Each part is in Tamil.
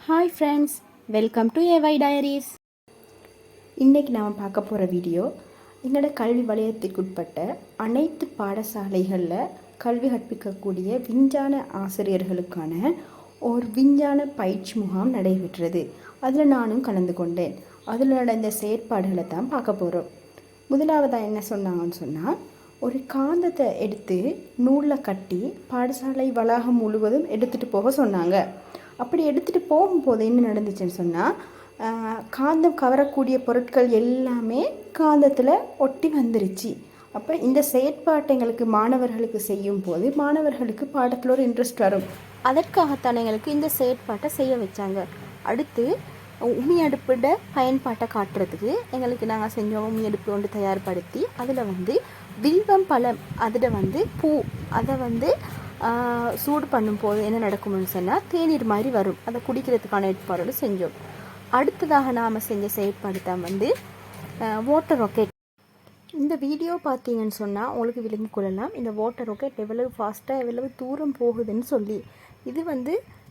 ஹாய் ஃப்ரெண்ட்ஸ், வெல்கம் டு ஏவை டைரிஸ். இன்றைக்கி நாம் பார்க்க போகிற வீடியோ எங்களோட கல்வி வலயத்திற்குட்பட்ட அனைத்து பாடசாலைகளில் கல்வி கற்பிக்கக்கூடிய விஞ்ஞான ஆசிரியர்களுக்கான ஒரு விஞ்ஞான பயிற்சி முகாம் நடைபெற்றது. அதில் நானும் கலந்து கொண்டேன். அதில் நடந்த செயற்பாடுகளை தான் பார்க்க போகிறோம். முதலாவதாக என்ன சொன்னாங்கன்னு சொன்னால், ஒரு காந்தத்தை எடுத்து நூலில் கட்டி பாடசாலை வளாகம் முழுவதும் எடுத்துகிட்டு போக சொன்னாங்க. அப்படி எடுத்துகிட்டு போகும்போது என்ன நடந்துச்சுன்னு சொன்னால், காந்தம் கவரக்கூடிய பொருட்கள் எல்லாமே காந்தத்தில் ஒட்டி வந்துருச்சு. அப்போ இந்த செயற்பாட்டை எங்களுக்கு மாணவர்களுக்கு செய்யும் போது மாணவர்களுக்கு பாடத்தில் ஒரு இன்ட்ரெஸ்ட் வரும். அதற்காகத்தான் எங்களுக்கு இந்த செயற்பாட்டை செய்ய வச்சாங்க. அடுத்து உமி அடுப்போட பயன்பாட்டை காட்டுறதுக்கு எங்களுக்கு நாங்கள் செஞ்சோம். உமி அடுப்பு ஒன்று தயார்படுத்தி அதில் வில்வம் பழம், அதில் பூ, அதை சூடு பண்ணும்போது என்ன நடக்கும்னு சொன்னால் தேநீர் மாதிரி வரும். அதை குடிக்கிறதுக்கான ஏற்பாடு செஞ்சோம். அடுத்ததாக நாம் செஞ்ச செயற்பாடு தான் வாட்டர் ராக்கெட். இந்த வீடியோ பார்த்தீங்கன்னு சொன்னால் உங்களுக்கு விளங்கி கொள்ளலாம் இந்த வாட்டர் ராக்கெட் எவ்வளவு ஃபாஸ்ட்டாக எவ்வளவு தூரம் போகுதுன்னு சொல்லி. இது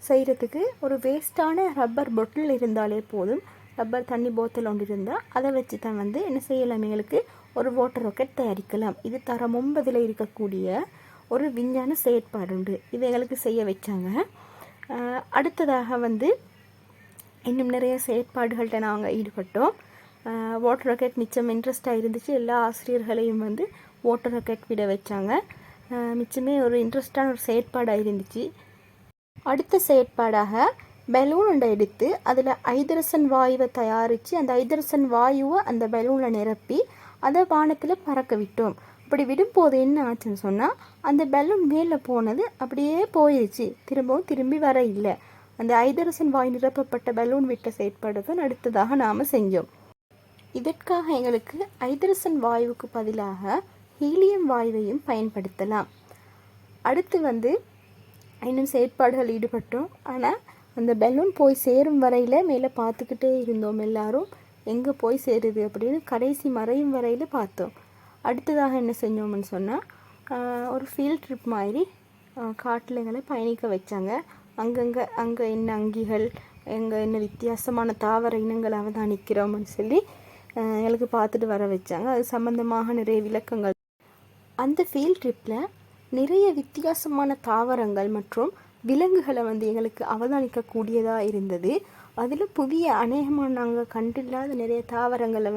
செய்கிறதுக்கு ஒரு வேஸ்ட்டான ரப்பர் பொட்டில் இருந்தாலே போதும். ரப்பர் தண்ணி போத்தல் ஒன்று இருந்தால் அதை வச்சு தான் என்ன செய்யலாம், எங்களுக்கு ஒரு வாட்டர் ராக்கெட் தயாரிக்கலாம். இது தரம் 9 இருக்கக்கூடிய ஒரு விஞ்ஞான செயற்பாடு உண்டு. இது எங்களுக்கு செய்ய வச்சாங்க. அடுத்ததாக இன்னும் நிறைய செயற்பாடுகள்கிட்ட நாங்கள் ஈடுபட்டோம். வாட்டர் ராக்கெட் மிச்சம் இன்ட்ரெஸ்டாக இருந்துச்சு. எல்லா ஆசிரியர்களையும் வாட்டர் ராக்கெட் விட வச்சாங்க. மிச்சமே ஒரு இன்ட்ரெஸ்டான ஒரு செயற்பாடாக இருந்துச்சு. அடுத்த செயற்பாடாக பலூன் ஒன்றை எடுத்து அதில் ஐதரசன் வாயுவை தயாரித்து அந்த ஐதரசன் வாயுவை அந்த பலூனில் நிரப்பி அதை வானத்தில் பறக்க விட்டோம். அப்படி விடும்போது என்ன ஆச்சுன்னு சொன்னால், அந்த பலூன் மேலே போனது அப்படியே போயிடுச்சு, திரும்பி வர இல்லை. அந்த ஐதரசன் வாயு நிரப்பப்பட்ட பலூன் விட்ட செயற்பாடு தான் அடுத்ததாக நாம் செஞ்சோம். இதற்காக எங்களுக்கு ஐதரசன் வாயுவுக்கு பதிலாக ஹீலியம் வாயுவையும் பயன்படுத்தலாம். அடுத்து இன்னும் செயற்பாடுகள் ஈடுபட்டோம். ஆனால் அந்த பலூன் போய் சேரும் வரையில் மேலே பார்த்துக்கிட்டே இருந்தோம். எல்லாரும் எங்கே போய் சேருது அப்படின்னு கடைசி மறையும் வரையில் பார்த்தோம். அடுத்ததாக என்ன செஞ்சோம்னு சொன்னால், ஒரு ஃபீல்ட் ட்ரிப் மாதிரி காட்டில் எங்களை பயணிக்க வச்சாங்க. அங்கே என்ன அங்கிகள், எங்கே என்ன வித்தியாசமான தாவர இனங்கள் அவதானிக்கிறோம்னு சொல்லி எங்களுக்கு பார்த்துட்டு வர வச்சாங்க. அது சம்மந்தமாக நிறைய விளக்கங்கள். அந்த ஃபீல்ட் ட்ரிப்பில் நிறைய வித்தியாசமான தாவரங்கள் மற்றும் விலங்குகளை எங்களுக்கு அவதானிக்கக்கூடியதாக இருந்தது. அதில் புதிய அநேகமாக நாங்கள் கண்டில்லாத நிறைய தாவரங்களை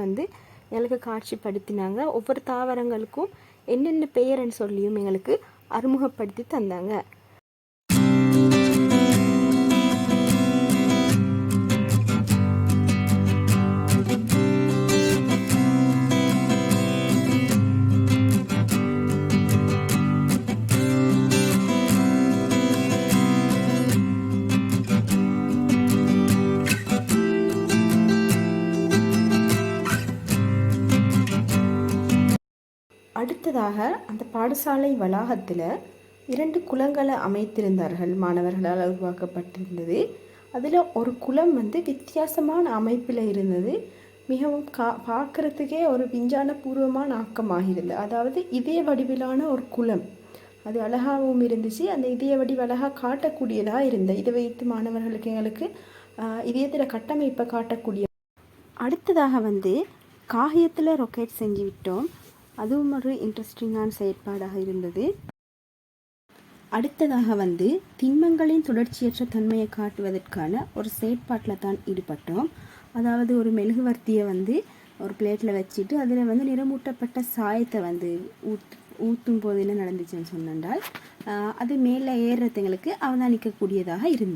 எங்களுக்கு காட்சிப்படுத்தினாங்க. ஒவ்வொரு தாவரங்களுக்கும் என்னென்ன பெயர்ன்னு சொல்லியும் எங்களுக்கு அறிமுகப்படுத்தி தந்தாங்க. அடுத்ததாக அந்த பாடசாலை வளாகத்தில் 2 குளங்களை அமைத்திருந்தார்கள். மாணவர்களால் உருவாக்கப்பட்டிருந்தது. அதில் ஒரு குளம் வித்தியாசமான அமைப்பில் இருந்தது. மிகவும் பார்க்குறதுக்கே ஒரு விஞ்ஞான பூர்வமான ஆக்கமாக இருந்தது. அதாவது இதய வடிவிலான ஒரு குளம். அது அழகாகவும் இருந்துச்சு. அந்த இதய வடிவ அழகாக காட்டக்கூடியதாக இருந்தது. இதை வைத்து மாணவர்களுக்கு எங்களுக்கு இதயத்தில் கட்டமைப்பை காட்டக்கூடிய. அடுத்ததாக காகியத்தில் ராக்கெட் செஞ்சு விட்டோம். அதுவும் ஒரு இன்ட்ரெஸ்டிங்கான செயற்பாடாக இருந்தது. அடுத்ததாக திண்மங்களின் தொடர்ச்சியற்ற தன்மையை காட்டுவதற்கான ஒரு செயற்பாட்டில் தான் ஈடுபட்டோம். அதாவது ஒரு மெழுகுவர்த்தியை ஒரு பிளேட்டில் வச்சுட்டு அதில் நிறமூட்டப்பட்ட சாயத்தை ஊற்றும் போது என்ன நடந்துச்சுன்னு சொன்னால், அது மேலே ஏறுறதுங்களுக்கு அவதானிக்கக்கூடியதாக இருந்தது.